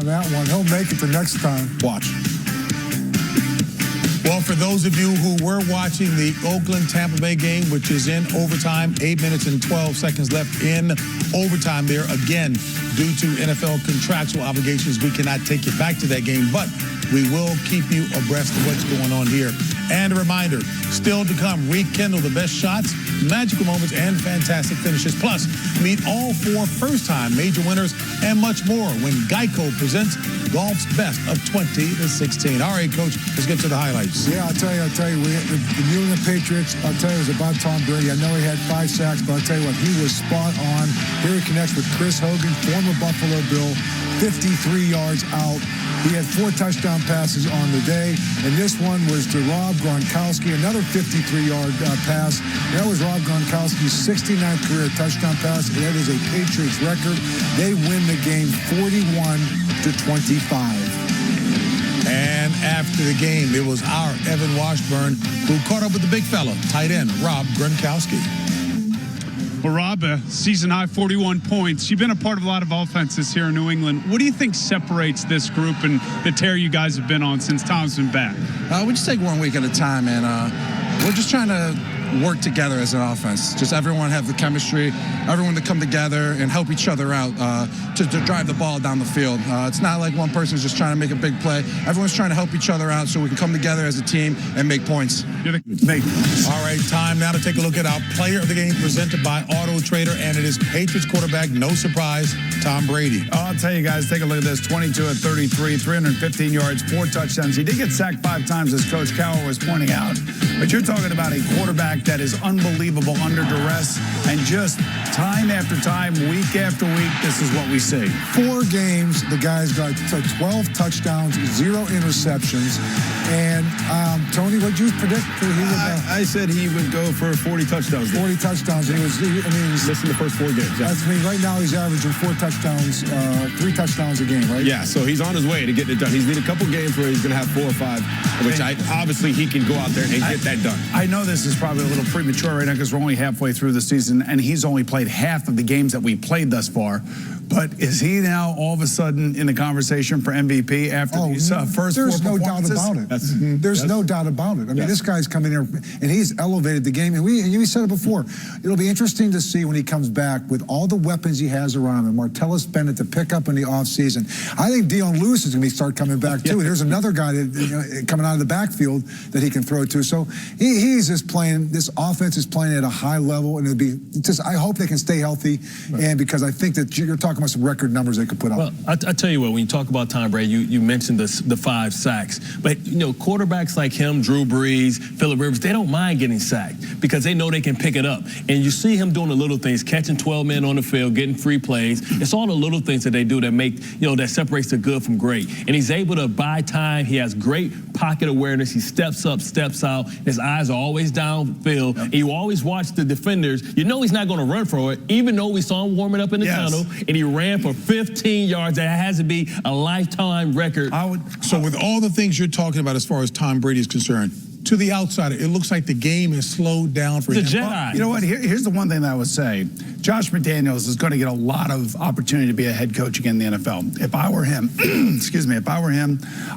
on that one. He'll make it the next time. Watch. Well, for those of you who were watching the Oakland-Tampa Bay game, which is in overtime, 8 minutes and 12 seconds left in overtime there. Again, due to NFL contractual obligations, we cannot take you back to that game, but we will keep you abreast of what's going on here. And a reminder, still to come, rekindle the best shots, magical moments, and fantastic finishes. Plus, meet all 4 first-time major winners and much more when Geico presents golf's best of 20-16. All right, Coach, let's get to the highlights. Yeah, I'll tell you, the New England Patriots, I'll tell you, it was about Tom Brady. I know he had 5 sacks, but I'll tell you what, he was spot on. Here he connects with Chris Hogan, former Buffalo Bill, 53 yards out. He had 4 touchdown passes on the day, and this one was to Rob Gronkowski, another 53-yard pass. That was Rob Gronkowski's 69th career touchdown pass, and that is a Patriots record. They win the game 41-25. And after the game, it was our Evan Washburn who caught up with the big fella, tight end Rob Gronkowski. Well, Rob, season-high 41 points. You've been a part of a lot of offenses here in New England. What do you think separates this group and the tear you guys have been on since Tom's been back? We just take one week at a time, and we're just trying to work together as an offense. Just everyone have the chemistry, everyone to come together and help each other out to drive the ball down the field. It's not like one person's just trying to make a big play. Everyone's trying to help each other out so we can come together as a team and make points. All right, time now to take a look at our player of the game presented by Auto Trader, and it is Patriots quarterback, no surprise, Tom Brady. I'll tell you guys, take a look at this. 22 of 33, 315 yards, 4 touchdowns. He did get sacked 5 times, as Coach Cowell was pointing out. But you're talking about a quarterback that is unbelievable under duress, and just time after time, week after week, this is what we see. 4 games, the guy's got 12 touchdowns, 0 interceptions. And Tony, what did you predict? I said he would go for 40 touchdowns. 40 touchdowns. He's missing the first 4 games. Yeah. That's right now he's averaging 4 touchdowns, 3 touchdowns a game, right? Yeah, so he's on his way to getting it done. He's need a couple games where he's going to have 4 or 5, which obviously he can go out there and get that done. I know this is probably a little premature right now because we're only halfway through the season, and he's only played half of the games that we played thus far. But is he now all of a sudden in the conversation for MVP after these first 4 performances? There's no doubt about it. There's no doubt about it. I mean, this guy's coming here, and he's elevated the game. And we said it before. It'll be interesting to see when he comes back with all the weapons he has around him. Martellus Bennett to pick up in the offseason. I think Dion Lewis is going to start coming back, too. There's another guy that, coming out of the backfield that he can throw to. So he's just playing, this offense is playing at a high level, and it'll be just, I hope they can stay healthy, and because I think that you're talking about some record numbers they could put up. Well, I tell you what, when you talk about Tom Brady, you mentioned the 5 sacks. But, you know, quarterbacks like him, Drew Brees, Phillip Rivers, they don't mind getting sacked because they know they can pick it up. And you see him doing the little things, catching 12 men on the field, getting free plays. It's all the little things that they do that make, that separates the good from great. And he's able to buy time. He has great pocket awareness. He steps up, steps out. His eyes are always downfield. And you always watch the defenders. You know he's not going to run for it, even though we saw him warming up in the tunnel. And he ran for 15 yards. That has to be a lifetime record. So with all the things you're talking about as far as Tom Brady is concerned, to the outsider, it looks like the game has slowed down for him. You know what? Here's the one thing that I would say. Josh McDaniels is going to get a lot of opportunity to be a head coach again in the NFL. If I were him,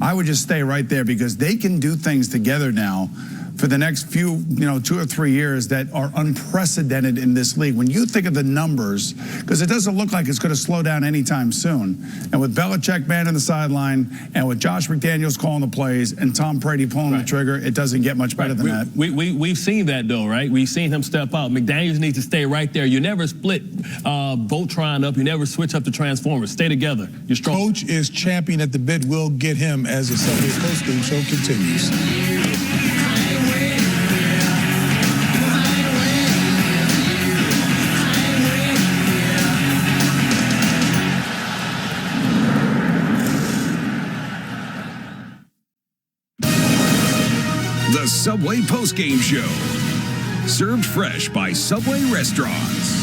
I would just stay right there because they can do things together now for the next few, 2 or 3 years that are unprecedented in this league. When you think of the numbers, because it doesn't look like it's going to slow down anytime soon. And with Belichick manning the sideline, and with Josh McDaniels calling the plays, and Tom Brady pulling the trigger, it doesn't get much better than that. We've seen that, though, right? We've seen him step out. McDaniels needs to stay right there. You never split Voltron up. You never switch up the Transformers. Stay together. You're strong. Coach is champion at the bit. We'll get him as the Subway postgame show continues. The Subway postgame show, served fresh by Subway restaurants.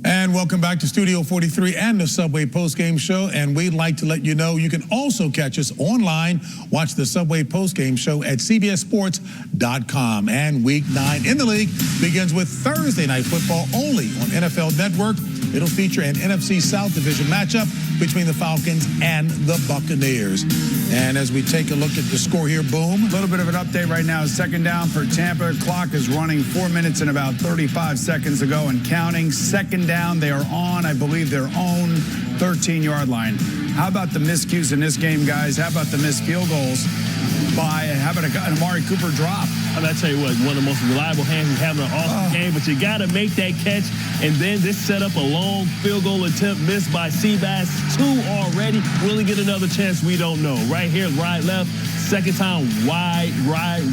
And welcome back to Studio 43 and the Subway postgame show. And we'd like to let you know you can also catch us online. Watch the Subway postgame show at CBSSports.com. And Week 9 in the league begins with Thursday Night Football only on NFL Network. It'll feature an NFC South Division matchup between the Falcons and the Buccaneers. And as we take a look at the score here, boom. A little bit of an update right now. Second down for Tampa. Clock is running 4 minutes and about 35 seconds to go and counting. Second down, they are on, I believe, their own 13-yard line. How about the miscues in this game, guys? How about the missed field goals how about an Amari Cooper drop? I'm going to tell you what, one of the most reliable hands. He's having an awesome game, but you got to make that catch. And then this set up a long field goal attempt missed by CBS. 2 already. Will he get another chance? We don't know. Right here, right, left. Second time, wide, right.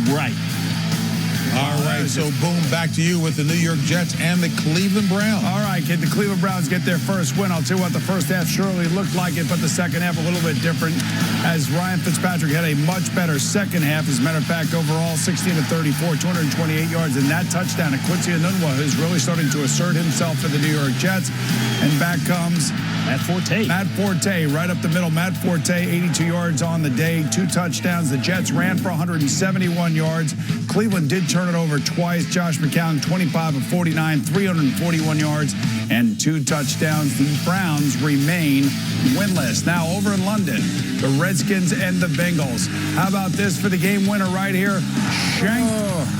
All right, so boom, back to you with the New York Jets and the Cleveland Browns. All right, kid, the Cleveland Browns get their first win. I'll tell you what, the first half surely looked like it, but the second half a little bit different as Ryan Fitzpatrick had a much better second half. As a matter of fact, overall, 16-34, 228 yards, and that touchdown to Quincy Enunwa, who's really starting to assert himself for the New York Jets. And back comes Matt Forte, right up the middle. Matt Forte, 82 yards on the day, 2 touchdowns. The Jets ran for 171 yards. Cleveland did turn it over twice. Josh McCown, 25 of 49, 341 yards, and 2 touchdowns. The Browns remain winless. Now over in London, the Redskins and the Bengals. How about this for the game winner right here? Shank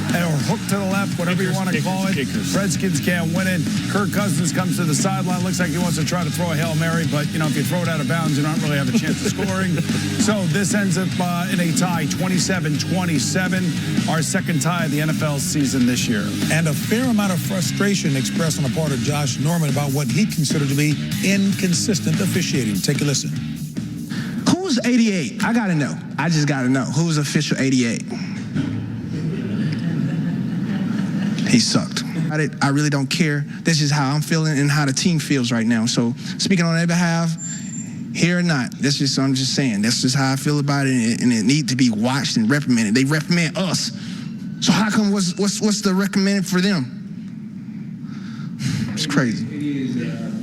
or hook to the left, whatever you want to call it. Redskins can't win it. Kirk Cousins comes to the sideline. Looks like he wants to try to throw a Hail Mary, but, you know, if you throw it out of bounds, you don't really have a chance of scoring. So this ends up in a tie, 27-27, our second tie of the NFL season this year. And a fair amount of frustration expressed on the part of Josh Norman about what he considered to be inconsistent officiating. Take a listen. Who's 88? I got to know. I just got to know. Who's official 88? He sucked. I really don't care. This is how I'm feeling and how the team feels right now. So speaking on their behalf, here or not, that's just, I'm just saying, that's just how I feel about it, and it needs to be watched and reprimanded. They reprimand us. So how come, what's the recommended for them? It's crazy.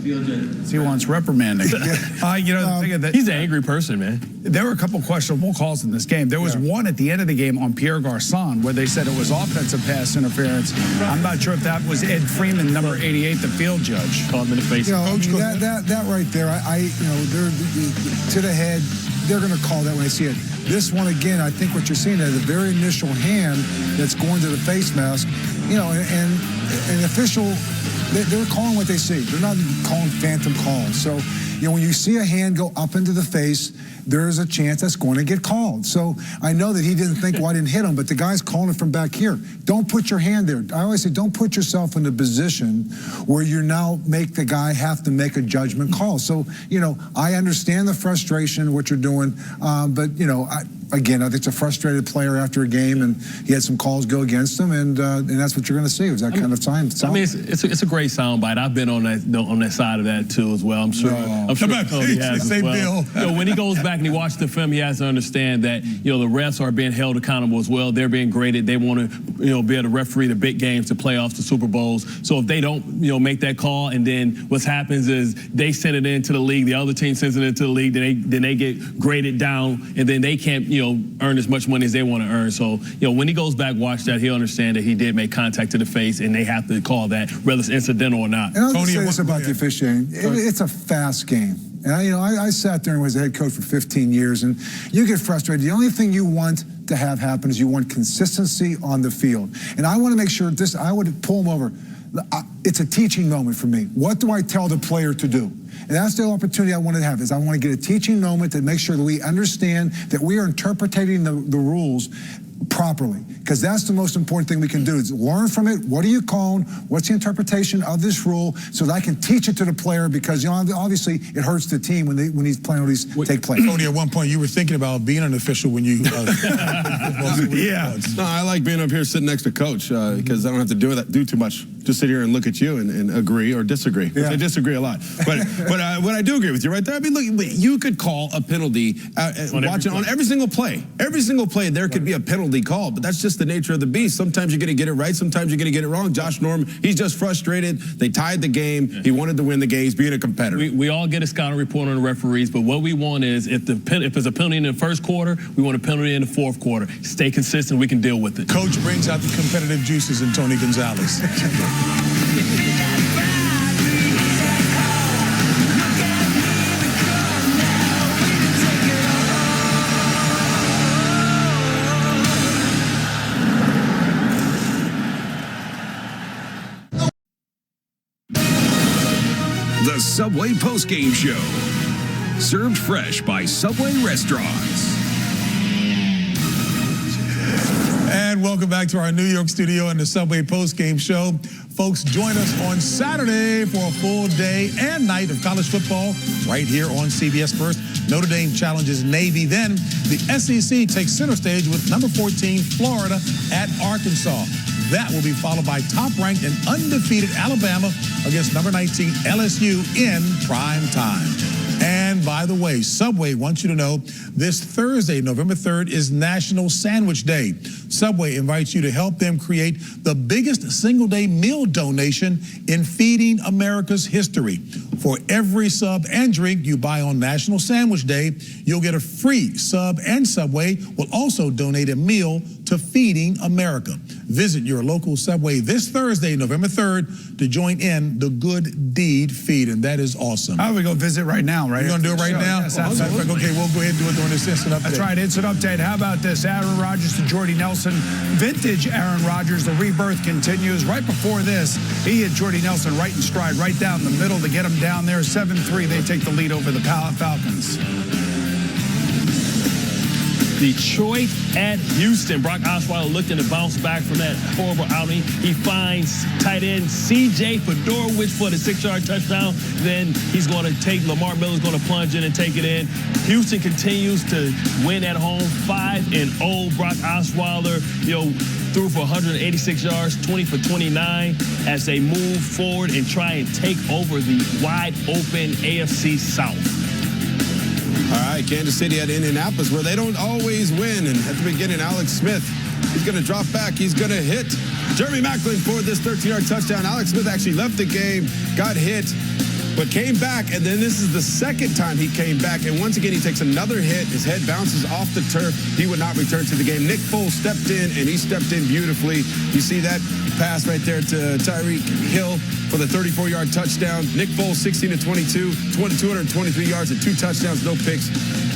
He wants reprimanding. He's an angry person, man. There were a couple questionable calls in this game. There was one at the end of the game on Pierre Garçon where they said it was offensive pass interference. I'm not sure if that was Ed Freeman, number 88, the field judge. Called him in the face. That right there, they're to the head. They're going to call that when they see it. This one, again, I think what you're seeing is the very initial hand that's going to the face mask, and an official, they're calling what they see. They're not calling phantom calls. So, when you see a hand go up into the face, there is a chance that's going to get called. So I know that he didn't think, well, I didn't hit him, but the guy's calling it from back here. Don't put your hand there. I always say, don't put yourself in a position where you now make the guy have to make a judgment call. So, I understand the frustration, what you're doing, but, again, I think it's a frustrated player after a game, and he had some calls go against him, and that's what you're going to see. It was that kind of time. I mean, it's a great soundbite. I've been on that side of that too as well. I'm sure. I'm sure Tony has as well. When he goes back and he watches the film, he has to understand that the refs are being held accountable as well. They're being graded. They want to be able to referee the big games, the playoffs, the Super Bowls. So if they don't make that call, and then what happens is they send it into the league, the other team sends it into the league, then they get graded down, and then they can't earn as much money as they want to earn. So, when he goes back, watch that, he'll understand that he did make contact to the face, and they have to call that, whether it's incidental or not. And I'll just say this about the officiating. It's a fast game. And I sat there and was a head coach for 15 years, and you get frustrated. The only thing you want to have happen is you want consistency on the field. And I want to make sure I would pull him over. It's a teaching moment for me. What do I tell the player to do? And that's the opportunity I want to have, is I want to get a teaching moment to make sure that we understand that we are interpreting the rules properly, because that's the most important thing we can do, is learn from it. What are you calling? What's the interpretation of this rule, so that I can teach it to the player, because obviously it hurts the team when these penalties take place. Tony, at one point you were thinking about being an official when you yeah. No, I like being up here sitting next to Coach, because I don't have to do too much. Just sit here and look at you and agree or disagree. Yeah. I disagree a lot. But what I do agree with you right there, I mean, look, you could call a penalty watching on every single play. Every single play there could be a penalty call, but that's just the nature of the beast. Sometimes you're going to get it right, sometimes you're going to get it wrong. Josh Norman, he's just frustrated. They tied the game. He wanted to win the game. He's being a competitor. We all get a scouting report on the referees, but what we want is, if there's a penalty in the first quarter, we want a penalty in the fourth quarter. Stay consistent, we can deal with it. Coach brings out the competitive juices in Tony Gonzalez. The Subway postgame show. Served fresh by Subway restaurants. And welcome back to our New York studio and the Subway postgame show. Folks, join us on Saturday for a full day and night of college football right here on CBS First. Notre Dame challenges Navy. Then the SEC takes center stage with number 14, Florida at Arkansas. That will be followed by top-ranked and undefeated Alabama against number 19, LSU in prime time. And by the way, Subway wants you to know this Thursday, November 3rd, is National Sandwich Day. Subway invites you to help them create the biggest single-day meal donation in Feeding America's history. For every sub and drink you buy on National Sandwich Day, you'll get a free sub, and Subway will also donate a meal to Feeding America. Visit your local Subway this Thursday, November 3rd, to join in the good deed feed, and that is awesome. How do we go visit right now, right? You're going to do it right now? Yes, Okay, we'll go ahead and do it during this instant update. That's right, instant update. How about this? Aaron Rodgers to Jordy Nelson. Vintage Aaron Rodgers, the rebirth continues. Right before this, he hit Jordy Nelson right in stride, right down the middle to get him down there. 7-3, they take the lead over the Falcons. Detroit at Houston. Brock Osweiler looking to bounce back from that horrible outing. He finds tight end C.J. Fedorowicz for the 6-yard touchdown. Then he's going to take, Lamar Miller's going to plunge in and take it in. Houston continues to win at home, 5-0. Brock Osweiler, threw for 186 yards, 20 for 29 as they move forward and try and take over the wide open AFC South. All right, Kansas City at Indianapolis, where they don't always win. And at the beginning, Alex Smith, he's going to drop back. He's going to hit Jeremy Maclin for this 13-yard touchdown. Alex Smith actually left the game, got hit, but came back. And then this is the second time he came back. And once again, he takes another hit. His head bounces off the turf. He would not return to the game. Nick Foles stepped in, and he stepped in beautifully. You see that pass right there to Tyreek Hill for the 34-yard touchdown. Nick Foles, 16-22, 223 yards and 2 touchdowns, no picks.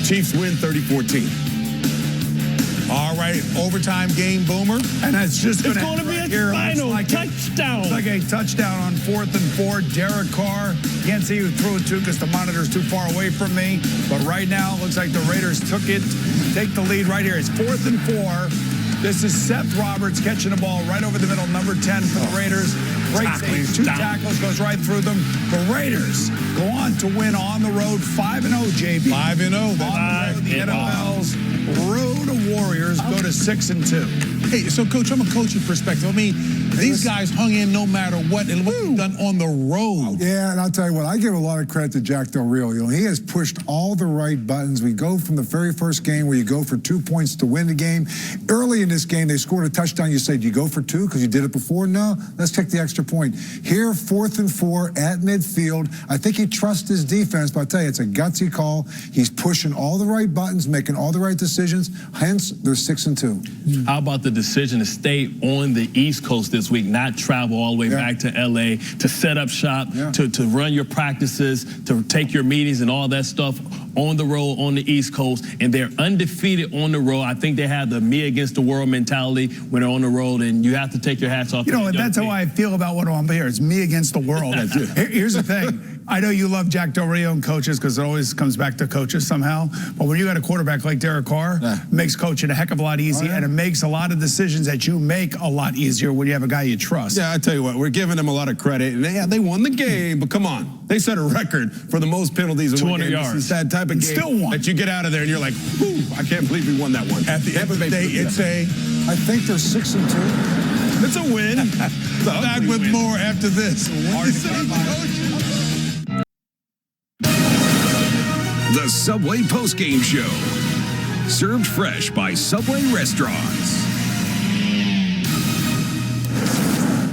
Chiefs win 30-14. All right, overtime game, Boomer. And it's just It's going to be a final touchdown. It's like a touchdown on 4th and 4. Derek Carr. Can't see who threw it to because the monitor's too far away from me. But right now, it looks like the Raiders took it. Take the lead right here. It's 4th and 4. This is Seth Roberts catching the ball right over the middle, number 10 for the Raiders. Great save, 2 tackles, goes right through them. The Raiders go on to win on the road, 5-0, JB. 5-0. On the road, the NFL's Road Warriors go to 6-2. Hey, so, Coach, from a coaching perspective, I mean, these guys hung in no matter what, and what they've done on the road. Yeah, and I'll tell you what, I give a lot of credit to Jack Del Rio. He has pushed all the right buttons. We go from the very first game where you go for 2 points to win the game. Early in this game, they scored a touchdown. You say, do you go for 2 because you did it before? No, let's take the extra point. Here, 4th and 4 at midfield. I think he trusts his defense, but I'll tell you, it's a gutsy call. He's pushing all the right buttons, making all the right decisions. Hence, they're 6-2. How about the decision to stay on the East Coast this week, not travel all the way back to L.A., to set up shop, to run your practices, to take your meetings and all that stuff on the road on the East Coast, and they're undefeated on the road. I think they have the me against the world mentality when they're on the road, and you have to take your hats off. And that's how I feel about when I'm here. It's me against the world. Here's the thing. I know you love Jack Del Rio and coaches because it always comes back to coaches somehow. But when you got a quarterback like Derek Carr, it makes coaching a heck of a lot easier, and it makes a lot of decisions that you make a lot easier when you have a guy you trust. Yeah, I tell you what, we're giving them a lot of credit. And they won the game, but come on. They set a record for the most penalties in 200 one game. yards. This is that type of game Still won. that you get out of there and you're like, whoo, I can't believe we won that one. At the end of the day, it's I think they're 6-2. It's a win. back with more after this. The Subway postgame show. Served fresh by Subway restaurants.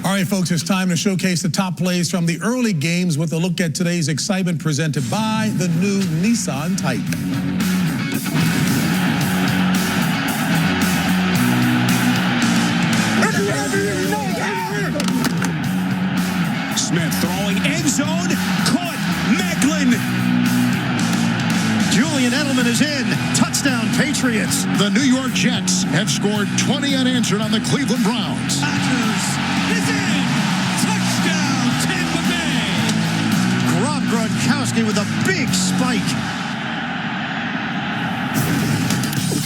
All right, folks, it's time to showcase the top plays from the early games with a look at today's excitement presented by the new Nissan Titan. Smith throwing end zone, caught Maclin. Julian Edelman is in. Touchdown, Patriots. The New York Jets have scored 20 unanswered on the Cleveland Browns. Rodgers is in. Touchdown, Tampa Bay. Gronkowski with a big spike.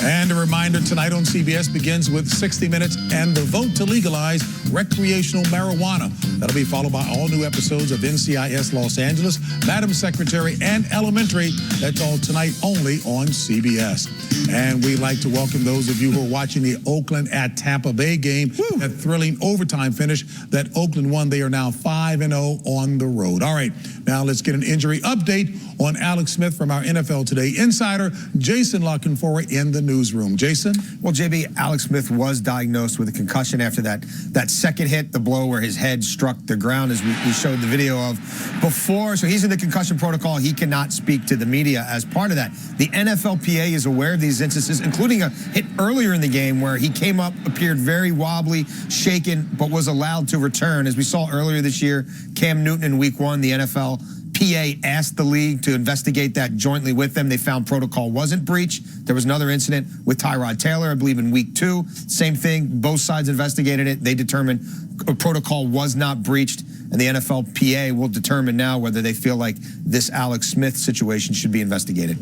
And a reminder, tonight on CBS begins with 60 Minutes and the vote to legalize recreational marijuana. That'll be followed by all new episodes of NCIS Los Angeles, Madam Secretary, and Elementary. That's all tonight only on CBS. And we'd like to welcome those of you who are watching the Oakland at Tampa Bay game. That thrilling overtime finish that Oakland won. They are now 5-0 on the road. All right, now let's get an injury update on Alex Smith from our NFL Today insider, Jason Lockenfora, in the newsroom. Jason? Well, JB, Alex Smith was diagnosed with a concussion after that second hit, the blow where his head struck the ground, as we showed the video of before. So he's in the concussion protocol. He cannot speak to the media as part of that. The NFLPA is aware of these instances, including a hit earlier in the game where he came up, appeared very wobbly, shaken, but was allowed to return. As we saw earlier this year, Cam Newton in week 1, the NFLPA asked the league to investigate that jointly with them. They found protocol wasn't breached. There was another incident with Tyrod Taylor, I believe, in week 2. Same thing. Both sides investigated it. They determined a protocol was not breached, and the NFLPA will determine now whether they feel like this Alex Smith situation should be investigated.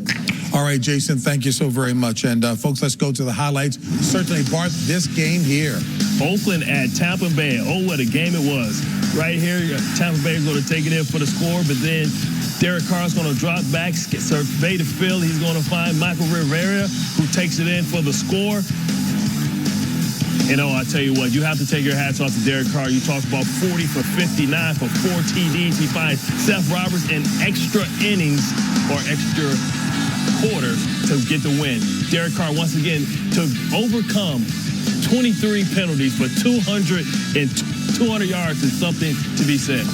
All right, Jason, thank you so very much. And folks, let's go to the highlights. Certainly, Bart, this game here. Oakland at Tampa Bay. Oh, what a game it was. Right here, Tampa Bay is going to take it in for the score, but then Derek Carr's going to drop back, survey the field. He's going to find Michael Rivera, who takes it in for the score. And I tell you what, you have to take your hats off to Derek Carr. You talk about 40 for 59 for 4 TDs. He finds Seth Roberts in extra innings or extra quarter to get the win. Derek Carr, once again, to overcome 23 penalties for 200 yards is something to be said.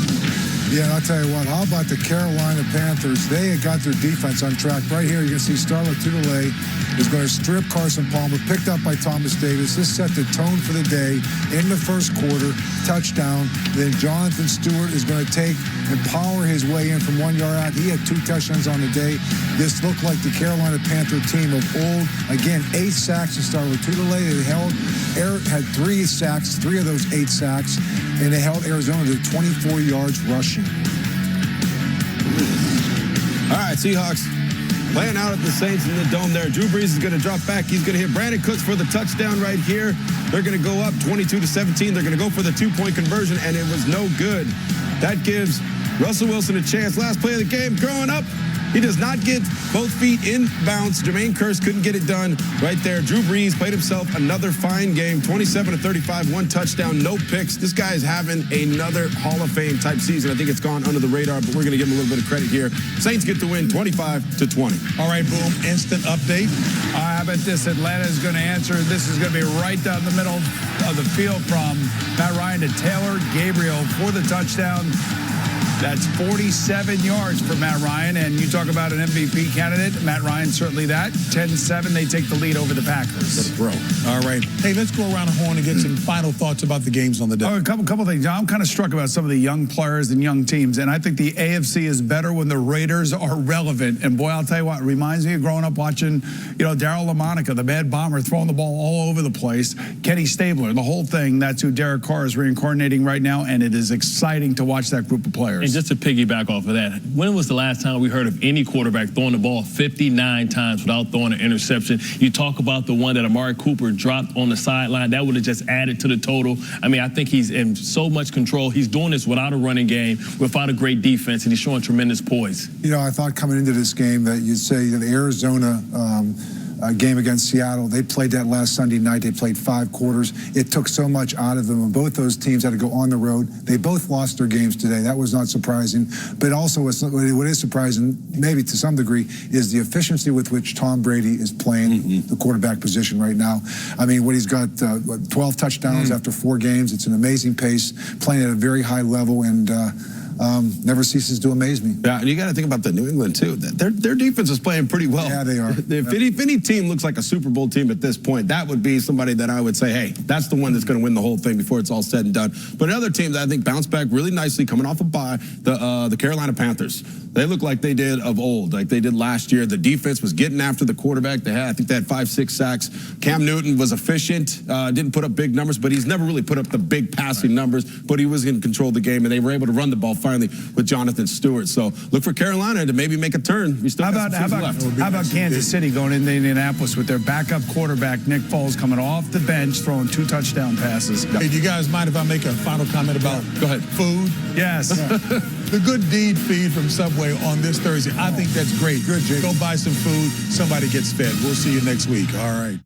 Yeah, and I'll tell you what, how about the Carolina Panthers? They had got their defense on track. Right here, you can see Starla Tutele is going to strip Carson Palmer, picked up by Thomas Davis. This set the tone for the day in the first quarter, touchdown. Then Jonathan Stewart is going to take and power his way in from 1 yard out. He had 2 touchdowns on the day. This looked like the Carolina Panther team of old. Again, 8 sacks to Starla Tutele. They had 3 sacks, 3 of those 8 sacks, and they held Arizona to 24 yards rushing. All right, Seahawks playing out at the Saints in the dome there. Drew Brees is going to drop back. He's going to hit Brandon Cooks for the touchdown right here. They're going to go up 22-17. They're going to go for the 2-point conversion, and it was no good. That gives Russell Wilson a chance. Last play of the game, growing up. He does not get both feet in bounds. Jermaine Kearse couldn't get it done right there. Drew Brees played himself another fine game, 27-35, 1 touchdown, no picks. This guy is having another Hall of Fame type season. I think it's gone under the radar, but we're going to give him a little bit of credit here. Saints get the win 25-20. All right, boom, instant update. How about this? Atlanta is going to answer. This is going to be right down the middle of the field from Matt Ryan to Taylor Gabriel for the touchdown. That's 47 yards for Matt Ryan, and you talk about an MVP candidate. Matt Ryan, certainly that. 10-7, they take the lead over the Packers. Bro. All right. Hey, let's go around the horn and get some final thoughts about the games on the day. Oh, a couple things. I'm kind of struck about some of the young players and young teams, and I think the AFC is better when the Raiders are relevant. And boy, I'll tell you what, it reminds me of growing up watching, Darryl LaMonica, the Mad Bomber, throwing the ball all over the place. Kenny Stabler, the whole thing. That's who Derek Carr is reincarnating right now, and it is exciting to watch that group of players. And just to piggyback off of that, when was the last time we heard of any quarterback throwing the ball 59 times without throwing an interception? You talk about the one that Amari Cooper dropped on the sideline. That would have just added to the total. I mean, I think he's in so much control. He's doing this without a running game, without a great defense, and he's showing tremendous poise. I thought coming into this game that you'd say that Arizona game against Seattle, they played that last Sunday night. They played 5 quarters. It took so much out of them, and both those teams had to go on the road. They both lost their games today. That was not surprising, but also what is surprising, maybe to some degree, is the efficiency with which Tom Brady is playing the quarterback position right now. I mean, he's got 12 touchdowns after 4 games. It's an amazing pace, playing at a very high level, and never ceases to amaze me. Yeah, and you got to think about the New England, too. Their defense is playing pretty well. Yeah, they are. If any team looks like a Super Bowl team at this point, that would be somebody that I would say, hey, that's the one that's going to win the whole thing before it's all said and done. But another team that I think bounced back really nicely coming off a bye, the Carolina Panthers. They look like they did of old, like they did last year. The defense was getting after the quarterback. I think they had 5-6 sacks. Cam Newton was efficient, didn't put up big numbers, but he's never really put up the big passing numbers, but he was in control of the game, and they were able to run the ball finally with Jonathan Stewart. So look for Carolina to maybe make a turn. We still got some season left. How about Kansas City going into Indianapolis with their backup quarterback, Nick Foles, coming off the bench, throwing 2 touchdown passes? Hey, do you guys mind if I make a final comment about food? Yes. The Good Deed feed from Subway on this Thursday. I think that's great. Good, Jake. Go buy some food. Somebody gets fed. We'll see you next week. All right.